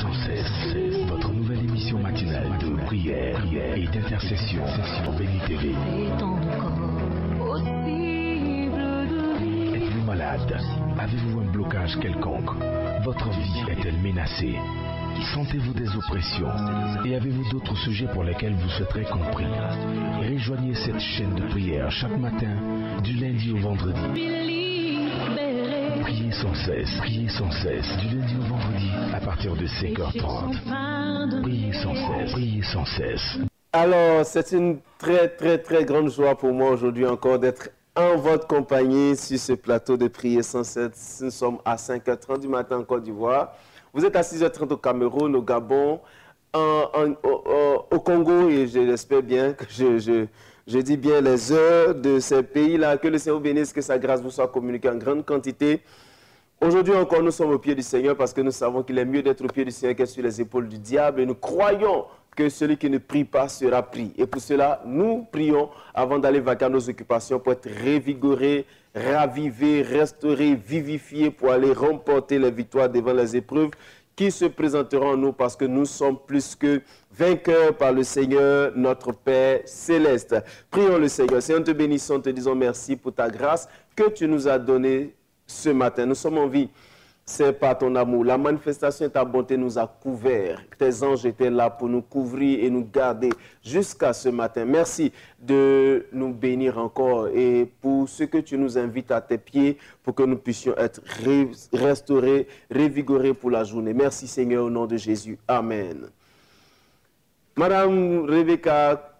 sans cesse, votre nouvelle émission matinale de prière et d'intercession sur Béni TV. Êtes-vous malade? Avez-vous un blocage quelconque? Votre vie est-elle menacée? Sentez-vous des oppressions? Et avez-vous d'autres sujets pour lesquels vous souhaiterez compris? Rejoignez cette chaîne de prière chaque matin, du lundi au vendredi. Priez sans cesse, du lundi au vendredi, à partir de 5h30. Priez sans cesse. Alors, c'est une très grande joie pour moi aujourd'hui encore d'être en votre compagnie sur ce plateau de Prier sans cesse. Nous sommes à 5h30 du matin en Côte d'Ivoire. Vous êtes à 6h30 au Cameroun, au Gabon, au Congo, et j'espère bien que je dis bien les heures de ces pays-là. Que le Seigneur vous bénisse, que sa grâce vous soit communiquée en grande quantité. Aujourd'hui encore, nous sommes au pied du Seigneur parce que nous savons qu'il est mieux d'être au pied du Seigneur que sur les épaules du diable. Et nous croyons que celui qui ne prie pas sera pris. Et pour cela, nous prions avant d'aller vaquer à nos occupations pour être révigorés, ravivés, restaurés, vivifiés, pour aller remporter les victoires devant les épreuves qui se présenteront à nous parce que nous sommes plus que vainqueurs par le Seigneur, notre Père céleste. Prions le Seigneur. Seigneur, te bénissons, te disons merci pour ta grâce que tu nous as donnée ce matin. Nous sommes en vie. C'est par ton amour. La manifestation de ta bonté nous a couverts. Tes anges étaient là pour nous couvrir et nous garder jusqu'à ce matin. Merci de nous bénir encore et pour ce que tu nous invites à tes pieds pour que nous puissions être restaurés, révigorés pour la journée. Merci Seigneur au nom de Jésus. Amen. Madame Rebecca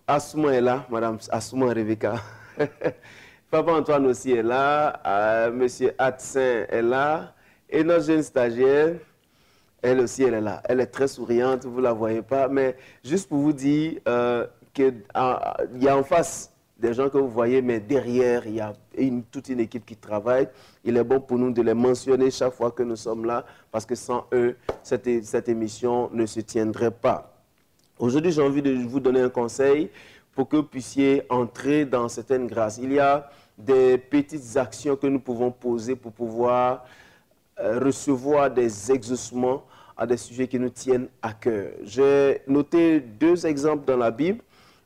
Assouma est là. Madame Assouma Rebecca. Papa Antoine aussi est là, Monsieur Atsin est là, et notre jeune stagiaire, elle aussi, elle est là. Elle est très souriante, vous ne la voyez pas, mais juste pour vous dire qu'il y a en face des gens que vous voyez, mais derrière, il y a toute une équipe qui travaille. Il est bon pour nous de les mentionner chaque fois que nous sommes là, parce que sans eux, cette émission ne se tiendrait pas. Aujourd'hui, j'ai envie de vous donner un conseil pour que vous puissiez entrer dans certaines grâces. Il y a des petites actions que nous pouvons poser pour pouvoir recevoir des exaucements à des sujets qui nous tiennent à cœur. J'ai noté deux exemples dans la Bible,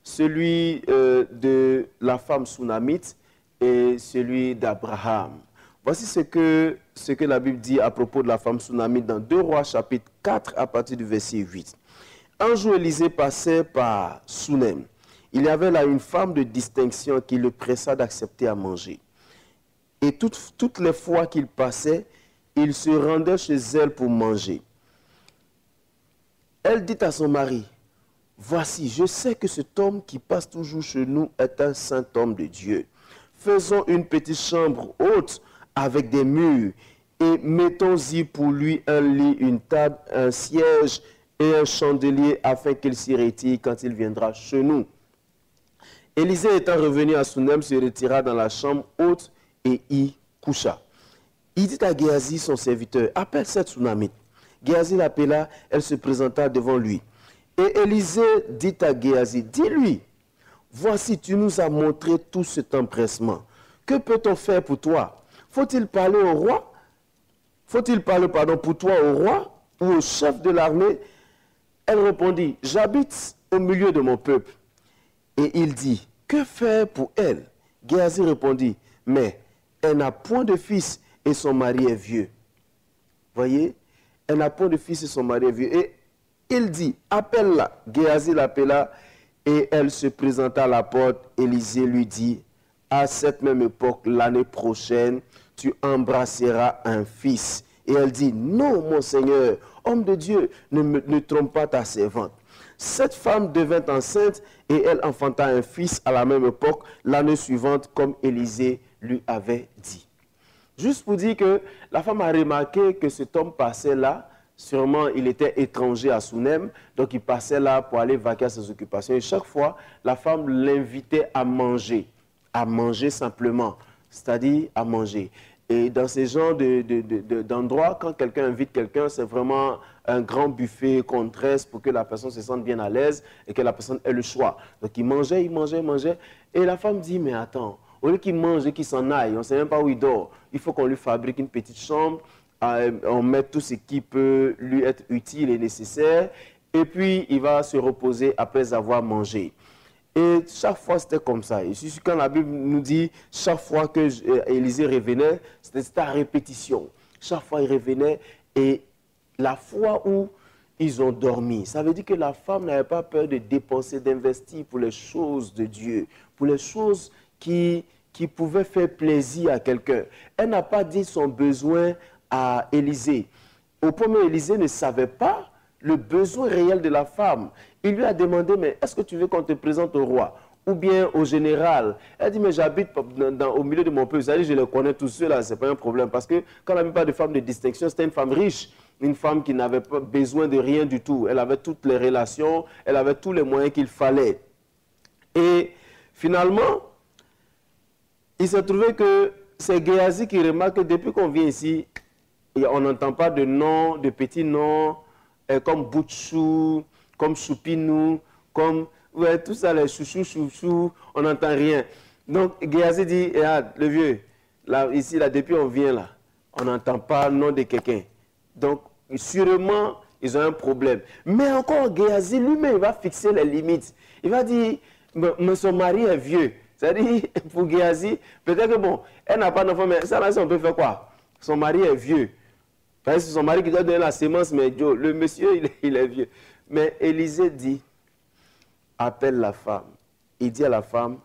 celui de la femme Sunamite et celui d'Abraham. Voici ce que la Bible dit à propos de la femme Sunamite dans 2 Rois chapitre 4 à partir du verset 8. Un jour, Élisée passait par Sunem. Il y avait là une femme de distinction qui le pressa d'accepter à manger. Et toutes les fois qu'il passait, il se rendait chez elle pour manger. Elle dit à son mari, « Voici, je sais que cet homme qui passe toujours chez nous est un saint homme de Dieu. Faisons une petite chambre haute avec des murs et mettons-y pour lui un lit, une table, un siège et un chandelier afin qu'il s'y retire quand il viendra chez nous. » Élisée étant revenu à Sunem, se retira dans la chambre haute et y coucha. Il dit à Géasi, son serviteur, « Appelle cette Sunamite. » Géasi l'appela, elle se présenta devant lui. Et Élisée dit à Géasi, « Dis-lui, voici, tu nous as montré tout cet empressement. Que peut-on faire pour toi? Faut-il parler au roi? Faut-il parler, pour toi au roi ou au chef de l'armée? » Elle répondit, « J'habite au milieu de mon peuple. » Et il dit, « Que faire pour elle? » Géasi répondit, « Mais elle n'a point de fils et son mari est vieux. » Voyez, elle n'a point de fils et son mari est vieux. Et il dit, « Appelle-la. » Géasi l'appela et elle se présenta à la porte. Élisée lui dit, « À cette même époque, l'année prochaine, tu embrasseras un fils. » Et elle dit, « Non, mon Seigneur, homme de Dieu, ne trompe pas ta servante. » Cette femme devint enceinte et elle enfanta un fils à la même époque, l'année suivante, comme Élisée lui avait dit. Juste pour dire que la femme a remarqué que cet homme passait là, sûrement il était étranger à Sunem, donc il passait là pour aller vaquer à ses occupations. Et chaque fois, la femme l'invitait à manger simplement, c'est-à-dire à manger. Et dans ces genres d'endroits, quand quelqu'un invite quelqu'un, c'est vraiment un grand buffet qu'on dresse pour que la personne se sente bien à l'aise et que la personne ait le choix. Donc il mangeait. Et la femme dit, mais attends, au lieu qu'il mange et qu'il s'en aille, on ne sait même pas où il dort. Il faut qu'on lui fabrique une petite chambre on met tout ce qui peut lui être utile et nécessaire, et puis il va se reposer après avoir mangé. Et chaque fois, c'était comme ça. Et quand la Bible nous dit, chaque fois que Élisée revenait, c'était à répétition. Chaque fois, il revenait, et la fois où ils ont dormi, ça veut dire que la femme n'avait pas peur de dépenser, d'investir pour les choses de Dieu, pour les choses qui pouvaient faire plaisir à quelqu'un. Elle n'a pas dit son besoin à Élisée. Au premier, Élisée ne savait pas le besoin réel de la femme. Il lui a demandé, mais est-ce que tu veux qu'on te présente au roi ou bien au général? Elle dit, mais j'habite au milieu de mon peuple. Ça dit, je les connais tous ceux-là, ce n'est pas un problème. Parce que quand on n'avait pas de femme de distinction, c'était une femme riche. Une femme qui n'avait pas besoin de rien du tout. Elle avait toutes les relations, elle avait tous les moyens qu'il fallait. Et finalement, il s'est trouvé que c'est Géasi qui remarque que depuis qu'on vient ici, on n'entend pas de noms, de petits noms, comme Boutchou, comme Choupinou, comme ouais, tout ça, les chouchou, on n'entend rien. Donc Géasi dit, regarde, le vieux, là, ici, là, depuis on vient là, on n'entend pas le nom de quelqu'un. Donc, sûrement, ils ont un problème. Mais encore, Géasi lui-même, il va fixer les limites. Il va dire, mais son mari est vieux. C'est-à-dire, pour Géasi, peut-être que bon, elle n'a pas d'enfant, mais ça là, on peut faire quoi? Son mari est vieux. Parce que c'est son mari qui doit donner la sémence, mais Joe, le monsieur, il est vieux. Mais Élisée dit, appelle la femme. Il dit à la femme,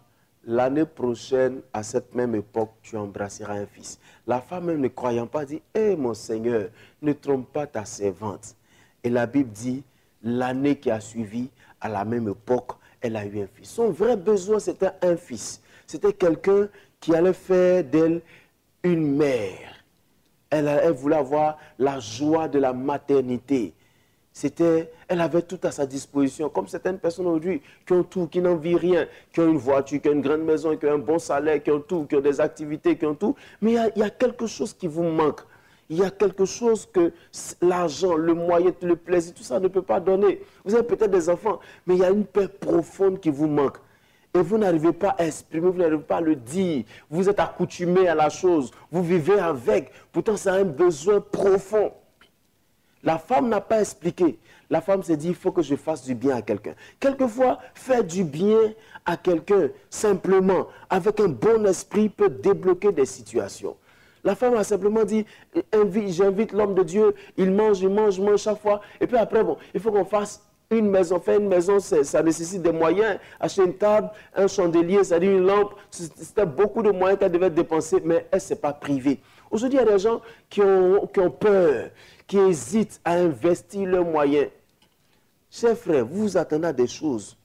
l'année prochaine, à cette même époque, tu embrasseras un fils. La femme, même ne croyant pas, dit, hé mon Seigneur, ne trompe pas ta servante. Et la Bible dit, l'année qui a suivi, à la même époque, elle a eu un fils. Son vrai besoin, c'était un fils. C'était quelqu'un qui allait faire d'elle une mère. Elle voulait avoir la joie de la maternité. Elle avait tout à sa disposition, comme certaines personnes aujourd'hui qui ont tout, qui n'envient rien, qui ont une voiture, qui ont une grande maison, qui ont un bon salaire, qui ont tout, qui ont des activités, qui ont tout. Mais il y a quelque chose qui vous manque. Il y a quelque chose que l'argent, le moyen, le plaisir, tout ça ne peut pas donner. Vous avez peut-être des enfants, mais il y a une paix profonde qui vous manque. Et vous n'arrivez pas à exprimer, vous n'arrivez pas à le dire. Vous êtes accoutumé à la chose, vous vivez avec. Pourtant, c'est un besoin profond. La femme n'a pas expliqué. La femme s'est dit, il faut que je fasse du bien à quelqu'un. Quelquefois, faire du bien à quelqu'un, simplement, avec un bon esprit, peut débloquer des situations. La femme a simplement dit, j'invite l'homme de Dieu, il mange chaque fois. Et puis après, bon, il faut qu'on fasse une maison. Faire une maison, ça nécessite des moyens. Acheter une table, un chandelier, c'est-à-dire une lampe. C'était beaucoup de moyens qu'elle devait dépenser, mais elle ne s'est pas privée. Aujourd'hui, il y a des gens qui ont peur, qui hésitent à investir leurs moyens. Chers frères, vous vous attendez à des choses.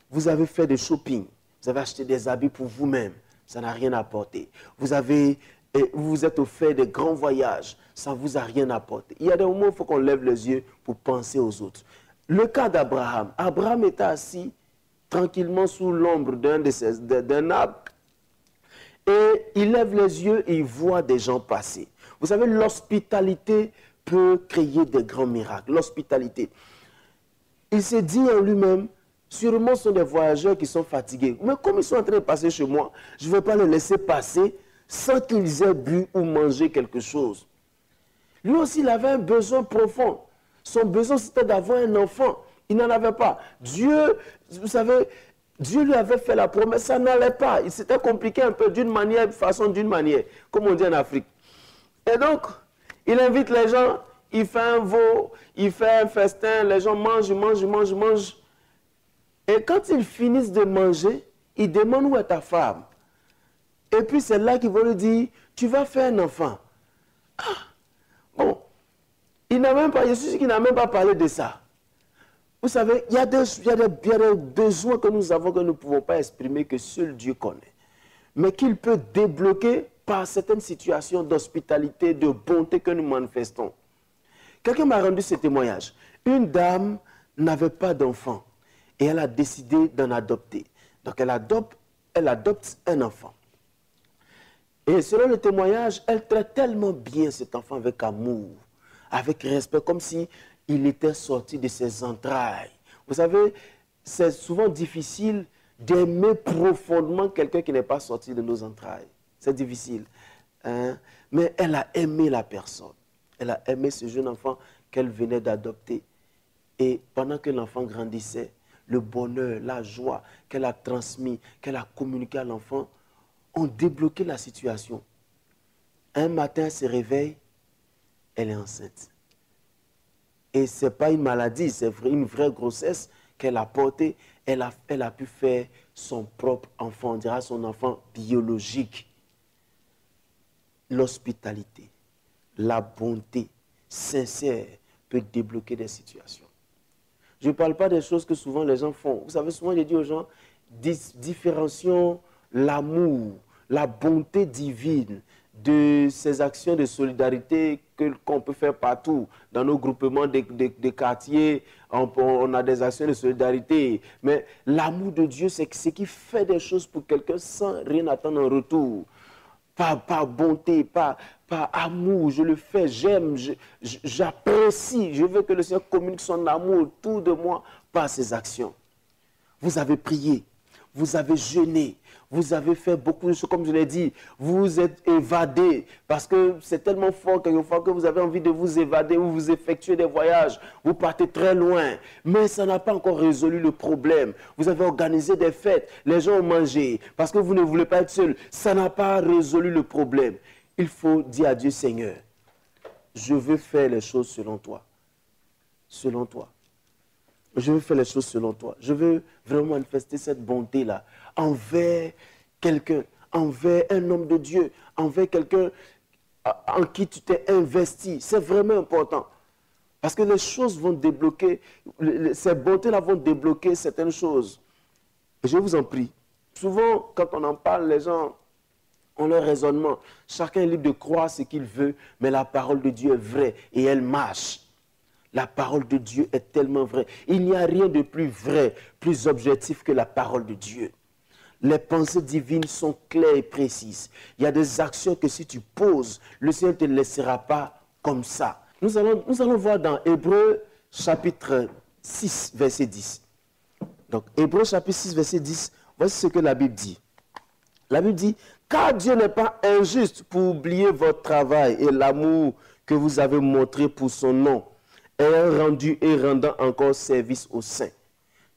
Vous avez fait des shopping. Vous avez acheté des habits pour vous-même. Ça n'a rien apporté. Vous vous êtes offert des grands voyages. Ça ne vous a rien apporté. Il y a des moments où il faut qu'on lève les yeux pour penser aux autres. Le cas d'Abraham. Abraham était assis tranquillement sous l'ombre d'un arbre. Et il lève les yeux et il voit des gens passer. Vous savez, l'hospitalité peut créer des grands miracles. L'hospitalité. Il s'est dit en lui-même, sûrement ce sont des voyageurs qui sont fatigués. Mais comme ils sont en train de passer chez moi, je ne vais pas les laisser passer sans qu'ils aient bu ou mangé quelque chose. Lui aussi, il avait un besoin profond. Son besoin, c'était d'avoir un enfant. Il n'en avait pas. Dieu, vous savez, Dieu lui avait fait la promesse, ça n'allait pas. Il s'était compliqué un peu d'une manière, d'une manière, comme on dit en Afrique. Et donc, il invite les gens, il fait un veau, il fait un festin, les gens mangent. Et quand ils finissent de manger, il demande où est ta femme. Et puis c'est là qu'ils vont lui dire, tu vas faire un enfant. Ah, bon, il n'a même pas, je suis sûr qu'il n'a même pas parlé de ça. Vous savez, il y a des besoins que nous avons que nous ne pouvons pas exprimer, que seul Dieu connaît. Mais qu'il peut débloquer par certaines situations d'hospitalité, de bonté que nous manifestons. Quelqu'un m'a rendu ce témoignage. Une dame n'avait pas d'enfant et elle a décidé d'en adopter. Donc elle adopte un enfant. Et selon le témoignage, elle traite tellement bien cet enfant avec amour, avec respect, comme si il était sorti de ses entrailles. Vous savez, c'est souvent difficile d'aimer profondément quelqu'un qui n'est pas sorti de nos entrailles. C'est difficile. Hein? Mais elle a aimé la personne. Elle a aimé ce jeune enfant qu'elle venait d'adopter. Et pendant que l'enfant grandissait, le bonheur, la joie qu'elle a transmis, qu'elle a communiqué à l'enfant, ont débloqué la situation. Un matin, elle se réveille, elle est enceinte. Et ce n'est pas une maladie, c'est une vraie grossesse qu'elle a portée. Elle a pu faire son propre enfant, on dira son enfant biologique. L'hospitalité, la bonté sincère peut débloquer des situations. Je ne parle pas des choses que souvent les gens font. Vous savez, souvent je dis aux gens, différencions l'amour, la bonté divine de ces actions de solidarité qu'on peut faire partout. Dans nos groupements des quartiers, on a des actions de solidarité. Mais l'amour de Dieu, c'est ce qui fait des choses pour quelqu'un sans rien attendre en retour. Par bonté, par amour, je le fais, j'aime, j'apprécie. Je veux que le Seigneur communique son amour autour de moi par ses actions. Vous avez prié, vous avez jeûné, vous avez fait beaucoup de choses, comme je l'ai dit. Vous êtes évadé, parce que c'est tellement fort quelquefois que vous avez envie de vous évader ou vous effectuez des voyages. Vous partez très loin, mais ça n'a pas encore résolu le problème. Vous avez organisé des fêtes, les gens ont mangé, parce que vous ne voulez pas être seul. Ça n'a pas résolu le problème. Il faut dire à Dieu, Seigneur, je veux faire les choses selon toi. Selon toi. Je veux faire les choses selon toi. Je veux vraiment manifester cette bonté-là envers quelqu'un, envers un homme de Dieu, envers quelqu'un en qui tu t'es investi. C'est vraiment important. Parce que les choses vont débloquer, ces bontés-là vont débloquer certaines choses. Et je vous en prie. Souvent, quand on en parle, les gens ont leur raisonnement. Chacun est libre de croire ce qu'il veut, mais la parole de Dieu est vraie et elle marche. La parole de Dieu est tellement vraie. Il n'y a rien de plus vrai, plus objectif que la parole de Dieu. Les pensées divines sont claires et précises. Il y a des actions que si tu poses, le Seigneur ne te laissera pas comme ça. Nous allons voir dans Hébreux chapitre 6, verset 10. Donc, Hébreux chapitre 6, verset 10, voici ce que la Bible dit. La Bible dit, « Car Dieu n'est pas injuste pour oublier votre travail et l'amour que vous avez montré pour son nom, ayant rendu et rendant encore service aux saints. »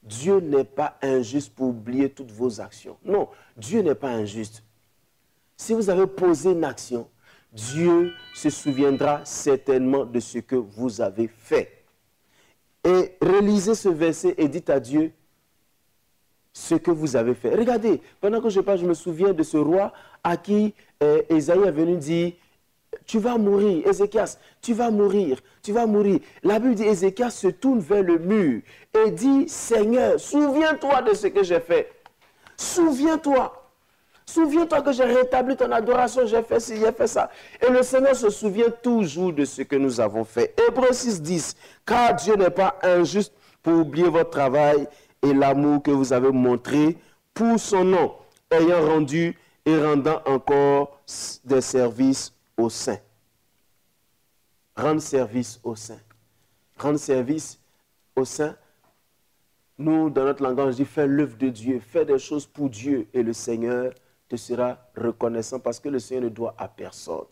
Dieu n'est pas injuste pour oublier toutes vos actions. Non, Dieu n'est pas injuste. Si vous avez posé une action, Dieu se souviendra certainement de ce que vous avez fait. Et relisez ce verset et dites à Dieu ce que vous avez fait. Regardez, pendant que je parle, je me souviens de ce roi à qui Ésaïe est venu dire, tu vas mourir, Ézéchias, tu vas mourir, tu vas mourir. La Bible dit, Ézéchias se tourne vers le mur et dit, Seigneur, souviens-toi de ce que j'ai fait. Souviens-toi. Souviens-toi que j'ai rétabli ton adoration, j'ai fait ci, j'ai fait ça. Et le Seigneur se souvient toujours de ce que nous avons fait. Hébreux 6, 10. Car Dieu n'est pas injuste pour oublier votre travail et l'amour que vous avez montré pour son nom, ayant rendu et rendant encore des services aux saints. Rendre service aux saints. Rendre service aux saints. Nous, dans notre langage, on dit fais l'œuvre de Dieu, fais des choses pour Dieu et le Seigneur te sera reconnaissant parce que le Seigneur ne doit à personne.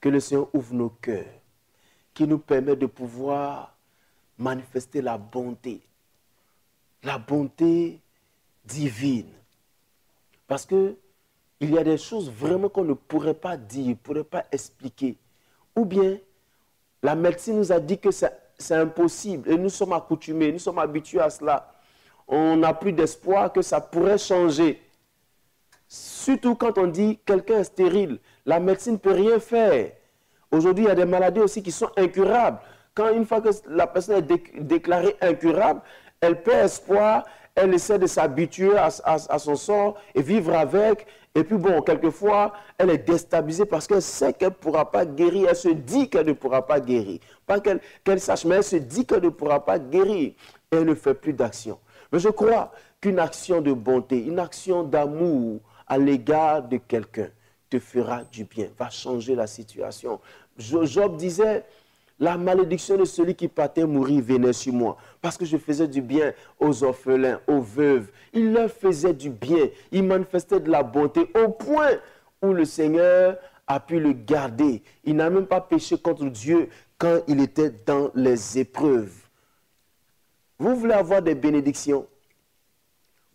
Que le Seigneur ouvre nos cœurs, qui nous permet de pouvoir manifester la bonté divine. Parce que il y a des choses vraiment qu'on ne pourrait pas dire, ne pourrait pas expliquer. Ou bien, la médecine nous a dit que c'est impossible et nous sommes accoutumés, nous sommes habitués à cela. On n'a plus d'espoir que ça pourrait changer. Surtout quand on dit quelqu'un est stérile, la médecine ne peut rien faire. Aujourd'hui, il y a des maladies aussi qui sont incurables. Quand une fois que la personne est déclarée incurable, elle perd espoir, elle essaie de s'habituer à son sort et vivre avec. Et puis bon, quelquefois, elle est déstabilisée parce qu'elle sait qu'elle ne pourra pas guérir. Elle se dit qu'elle ne pourra pas guérir. Pas qu'elle sache, mais elle se dit qu'elle ne pourra pas guérir. Et elle ne fait plus d'action. Mais je crois qu'une action de bonté, une action d'amour à l'égard de quelqu'un te fera du bien, va changer la situation. Job disait, la malédiction de celui qui partait mourir venait sur moi. Parce que je faisais du bien aux orphelins, aux veuves. Il leur faisait du bien. Il manifestait de la bonté au point où le Seigneur a pu le garder. Il n'a même pas péché contre Dieu quand il était dans les épreuves. Vous voulez avoir des bénédictions?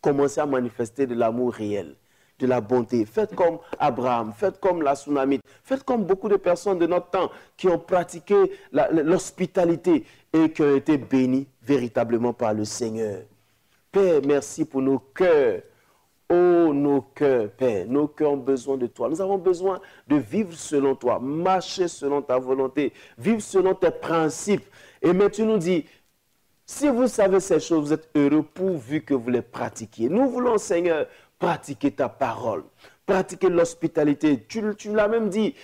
Commencez à manifester de l'amour réel, de la bonté. Faites comme Abraham, faites comme la Sunamite, faites comme beaucoup de personnes de notre temps qui ont pratiqué l'hospitalité et qui ont été bénis véritablement par le Seigneur. Père, merci pour nos cœurs. Oh, nos cœurs, Père, nos cœurs ont besoin de toi. Nous avons besoin de vivre selon toi, marcher selon ta volonté, vivre selon tes principes. Et maintenant, tu nous dis, si vous savez ces choses, vous êtes heureux pourvu que vous les pratiquiez. Nous voulons, Seigneur, pratiquer ta parole, pratiquer l'hospitalité. Tu l'as même dit,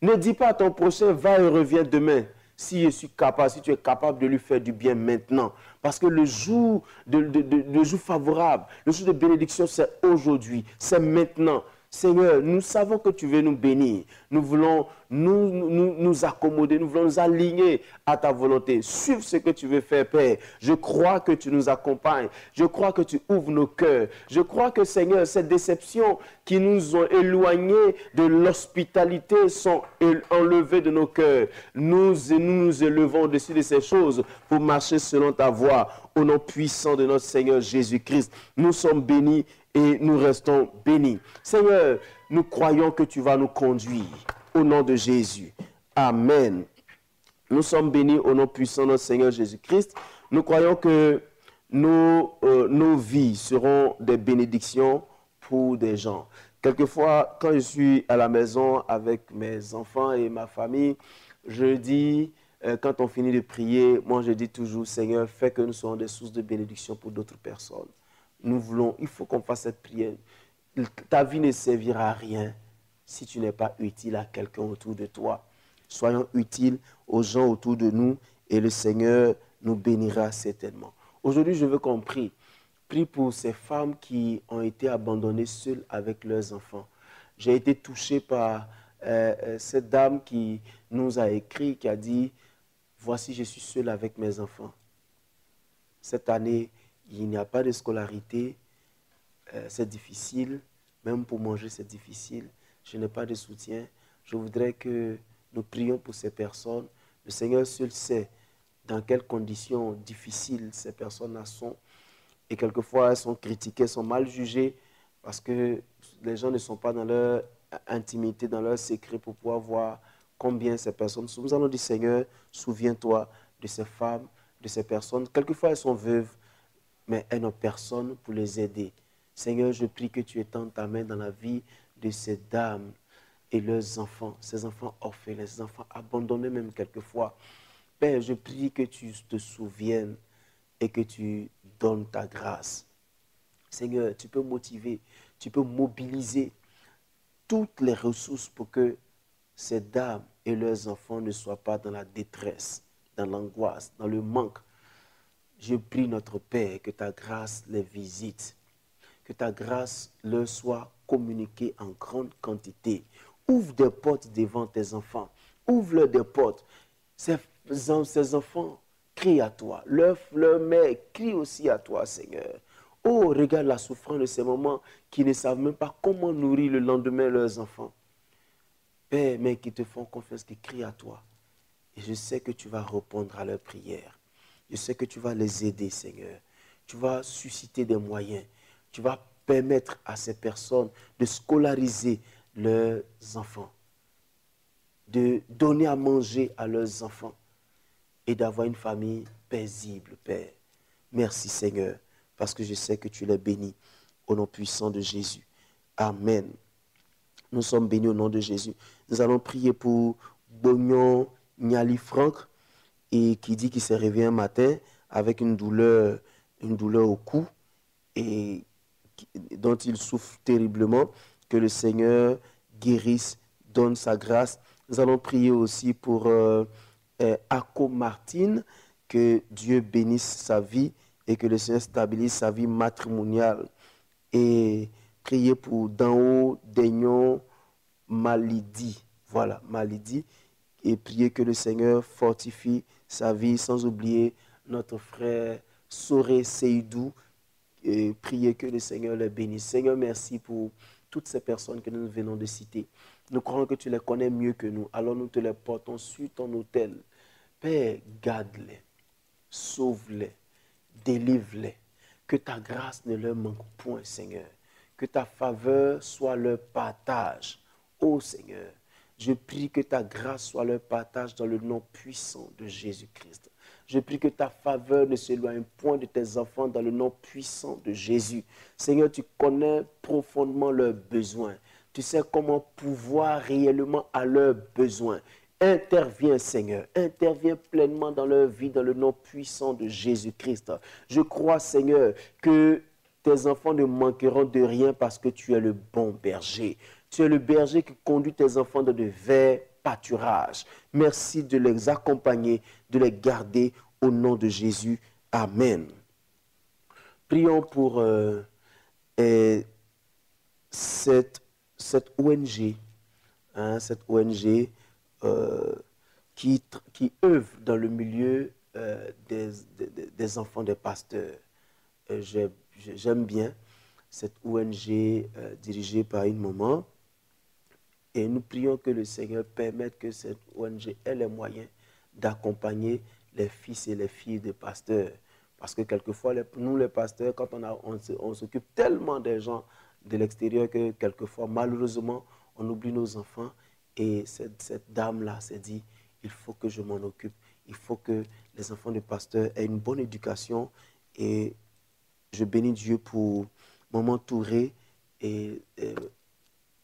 ne dis pas à ton prochain, va et reviens demain. Si je suis capable, si tu es capable de lui faire du bien maintenant. Parce que le jour favorable, le jour de bénédiction, c'est aujourd'hui, c'est maintenant. Seigneur, nous savons que tu veux nous bénir. Nous voulons nous accommoder, nous voulons nous aligner à ta volonté. Suivre ce que tu veux faire, Père. Je crois que tu nous accompagnes. Je crois que tu ouvres nos cœurs. Je crois que, Seigneur, ces déceptions qui nous ont éloignés de l'hospitalité sont enlevées de nos cœurs. Nous nous élevons au-dessus de ces choses pour marcher selon ta voie. Au nom puissant de notre Seigneur Jésus-Christ, nous sommes bénis et nous restons bénis. Seigneur, nous croyons que tu vas nous conduire au nom de Jésus. Amen. Nous sommes bénis au nom puissant de notre Seigneur Jésus-Christ. Nous croyons que nos vies seront des bénédictions pour des gens. Quelquefois, quand je suis à la maison avec mes enfants et ma famille, je dis, quand on finit de prier, moi je dis toujours, Seigneur, fais que nous soyons des sources de bénédiction pour d'autres personnes. Nous voulons, il faut qu'on fasse cette prière. Ta vie ne servira à rien si tu n'es pas utile à quelqu'un autour de toi. Soyons utiles aux gens autour de nous et le Seigneur nous bénira certainement. Aujourd'hui, je veux qu'on prie. Prie pour ces femmes qui ont été abandonnées seules avec leurs enfants. J'ai été touché par cette dame qui nous a écrit, qui a dit, voici, je suis seule avec mes enfants. Cette année, il n'y a pas de scolarité, c'est difficile, même pour manger c'est difficile, je n'ai pas de soutien. Je voudrais que nous prions pour ces personnes. Le Seigneur seul sait dans quelles conditions difficiles ces personnes-là sont. Et quelquefois, elles sont critiquées, elles sont mal jugées parce que les gens ne sont pas dans leur intimité, dans leur secret pour pouvoir voir combien ces personnes sont. Nous allons dire, Seigneur, souviens-toi de ces femmes, de ces personnes. Quelquefois, elles sont veuves, mais elles n'ont personne pour les aider. Seigneur, je prie que tu étendes ta main dans la vie de ces dames et leurs enfants, ces enfants orphelins, ces enfants abandonnés même quelquefois. Père, je prie que tu te souviennes et que tu donnes ta grâce. Seigneur, tu peux motiver, tu peux mobiliser toutes les ressources pour que ces dames et leurs enfants ne soient pas dans la détresse, dans l'angoisse, dans le manque. Je prie notre Père que ta grâce les visite, que ta grâce leur soit communiquée en grande quantité. Ouvre des portes devant tes enfants, ouvre-leur des portes. Ces enfants crient à toi, leur mère crie aussi à toi, Seigneur. Oh, regarde la souffrance de ces moments qui ne savent même pas comment nourrir le lendemain leurs enfants. Père, mais qui te font confiance, qui crient à toi. Et je sais que tu vas répondre à leurs prières. Je sais que tu vas les aider, Seigneur. Tu vas susciter des moyens. Tu vas permettre à ces personnes de scolariser leurs enfants, de donner à manger à leurs enfants et d'avoir une famille paisible, Père. Merci, Seigneur, parce que je sais que tu les bénis au nom puissant de Jésus. Amen. Nous sommes bénis au nom de Jésus. Nous allons prier pour Bognon Niali Franck, et qui dit qu'il s'est réveillé un matin avec une douleur au cou et dont il souffre terriblement. Que le Seigneur guérisse, donne sa grâce. Nous allons prier aussi pour Ako Martine, que Dieu bénisse sa vie et que le Seigneur stabilise sa vie matrimoniale. Et prier pour Danho Daignon Malidi. Voilà, Malidi. Et prier que le Seigneur fortifie sa vie, sans oublier notre frère Soré Seydou. Et prier que le Seigneur le bénisse. Seigneur, merci pour toutes ces personnes que nous venons de citer. Nous croyons que tu les connais mieux que nous. Alors nous te les portons sur ton autel. Père, garde-les, sauve-les, délivre-les. Que ta grâce ne leur manque point, Seigneur. Que ta faveur soit leur partage. Ô Seigneur, je prie que ta grâce soit leur partage dans le nom puissant de Jésus-Christ. Je prie que ta faveur ne s'éloigne point de tes enfants dans le nom puissant de Jésus. Seigneur, tu connais profondément leurs besoins. Tu sais comment pouvoir réellement à leurs besoins. Interviens, Seigneur. Interviens pleinement dans leur vie dans le nom puissant de Jésus-Christ. Je crois, Seigneur, que tes enfants ne manqueront de rien parce que tu es le bon berger. Tu es le berger qui conduit tes enfants dans de verts pâturages. Merci de les accompagner, de les garder au nom de Jésus. Amen. Prions pour cette ONG, cette ONG qui œuvre dans le milieu des enfants des pasteurs. J'aime bien cette ONG dirigée par une maman. Et nous prions que le Seigneur permette que cette ONG ait les moyens d'accompagner les fils et les filles des pasteurs. Parce que quelquefois, nous les pasteurs, quand on s'occupe tellement des gens de l'extérieur que quelquefois, malheureusement, on oublie nos enfants. Et cette dame-là s'est dit, il faut que je m'en occupe. Il faut que les enfants des pasteurs aient une bonne éducation. Et je bénis Dieu pour Maman Touré.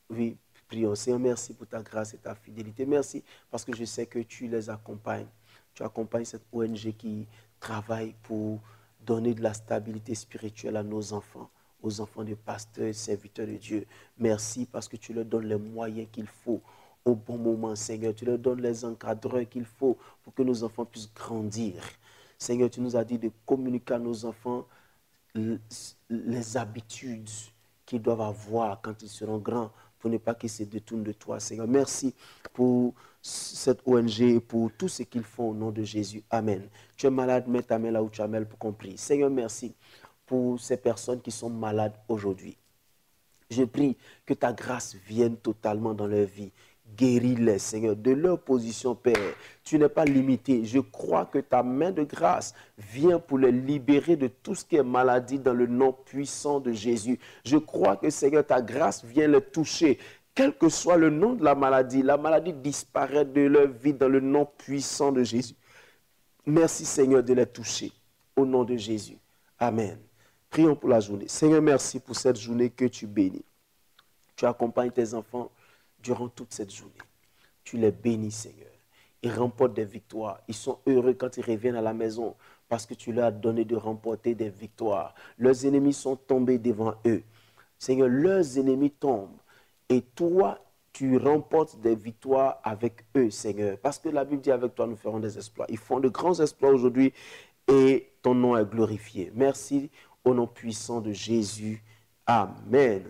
Oui, prions. Seigneur, merci pour ta grâce et ta fidélité. Merci parce que je sais que tu les accompagnes. Tu accompagnes cette ONG qui travaille pour donner de la stabilité spirituelle à nos enfants, aux enfants de pasteurs et serviteurs de Dieu. Merci parce que tu leur donnes les moyens qu'il faut au bon moment, Seigneur. Tu leur donnes les encadreurs qu'il faut pour que nos enfants puissent grandir. Seigneur, tu nous as dit de communiquer à nos enfants les habitudes qu'ils doivent avoir quand ils seront grands, pour ne pas qu'ils se détournent de toi, Seigneur. Merci pour cette ONG et pour tout ce qu'ils font au nom de Jésus. Amen. Tu es malade, mets ta main là où tu as mal pour qu'on prie. Seigneur, merci pour ces personnes qui sont malades aujourd'hui. Je prie que ta grâce vienne totalement dans leur vie. Guéris-les, Seigneur, de leur position, Père. Tu n'es pas limité. Je crois que ta main de grâce vient pour les libérer de tout ce qui est maladie dans le nom puissant de Jésus. Je crois que, Seigneur, ta grâce vient les toucher. Quel que soit le nom de la maladie disparaît de leur vie dans le nom puissant de Jésus. Merci, Seigneur, de les toucher. Au nom de Jésus. Amen. Prions pour la journée. Seigneur, merci pour cette journée que tu bénis. Tu accompagnes tes enfants durant toute cette journée. Tu les bénis, Seigneur. Ils remportent des victoires. Ils sont heureux quand ils reviennent à la maison parce que tu leur as donné de remporter des victoires. Leurs ennemis sont tombés devant eux. Seigneur, leurs ennemis tombent. Et toi, tu remportes des victoires avec eux, Seigneur. Parce que la Bible dit, avec toi, nous ferons des exploits. Ils font de grands exploits aujourd'hui et ton nom est glorifié. Merci au nom puissant de Jésus. Amen.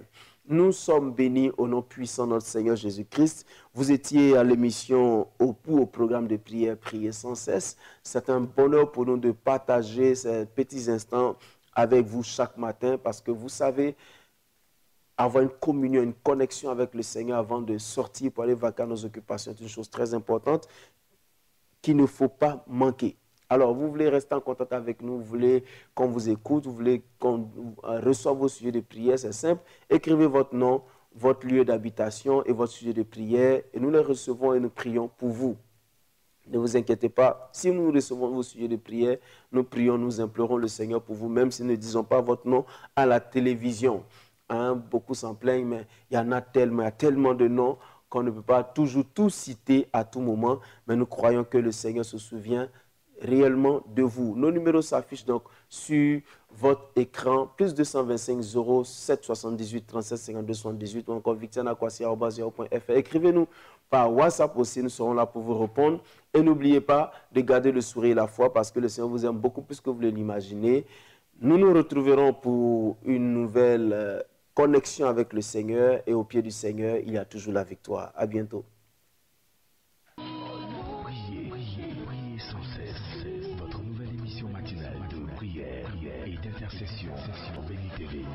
Nous sommes bénis au nom puissant de notre Seigneur Jésus-Christ. Vous étiez à l'émission au programme de prière, Prier sans cesse. C'est un bonheur pour nous de partager ces petits instants avec vous chaque matin parce que vous savez, avoir une communion, une connexion avec le Seigneur avant de sortir pour aller vaquer à nos occupations est une chose très importante qu'il ne faut pas manquer. Alors, vous voulez rester en contact avec nous, vous voulez qu'on vous écoute, vous voulez qu'on reçoive vos sujets de prière, c'est simple. Écrivez votre nom, votre lieu d'habitation et votre sujet de prière et nous les recevons et nous prions pour vous. Ne vous inquiétez pas, si nous recevons vos sujets de prière, nous prions, nous implorons le Seigneur pour vous, même si nous ne disons pas votre nom à la télévision. Beaucoup s'en plaignent, mais il y a tellement de noms qu'on ne peut pas toujours tout citer à tout moment, mais nous croyons que le Seigneur se souvient réellement de vous. Nos numéros s'affichent donc sur votre écran, plus 225 07 78 37 52 78 ou encore victianakwasi@yahoo.fr. Écrivez-nous par WhatsApp aussi, nous serons là pour vous répondre. Et n'oubliez pas de garder le sourire et la foi parce que le Seigneur vous aime beaucoup plus que vous l'imaginez. Nous nous retrouverons pour une nouvelle connexion avec le Seigneur et au pied du Seigneur, il y a toujours la victoire. À bientôt. Intercession sur Béni TV.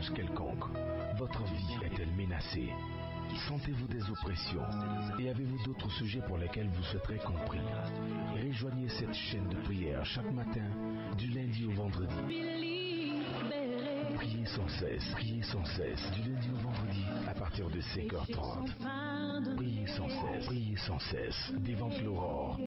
blocage quelconque? Votre vie est-elle menacée? Sentez-vous des oppressions? Et avez-vous d'autres sujets pour lesquels vous souhaiterez compris? Rejoignez cette chaîne de prière chaque matin, du lundi au vendredi. Priez sans cesse, du lundi au vendredi, à partir de 5h30. Priez sans cesse, devant l'aurore.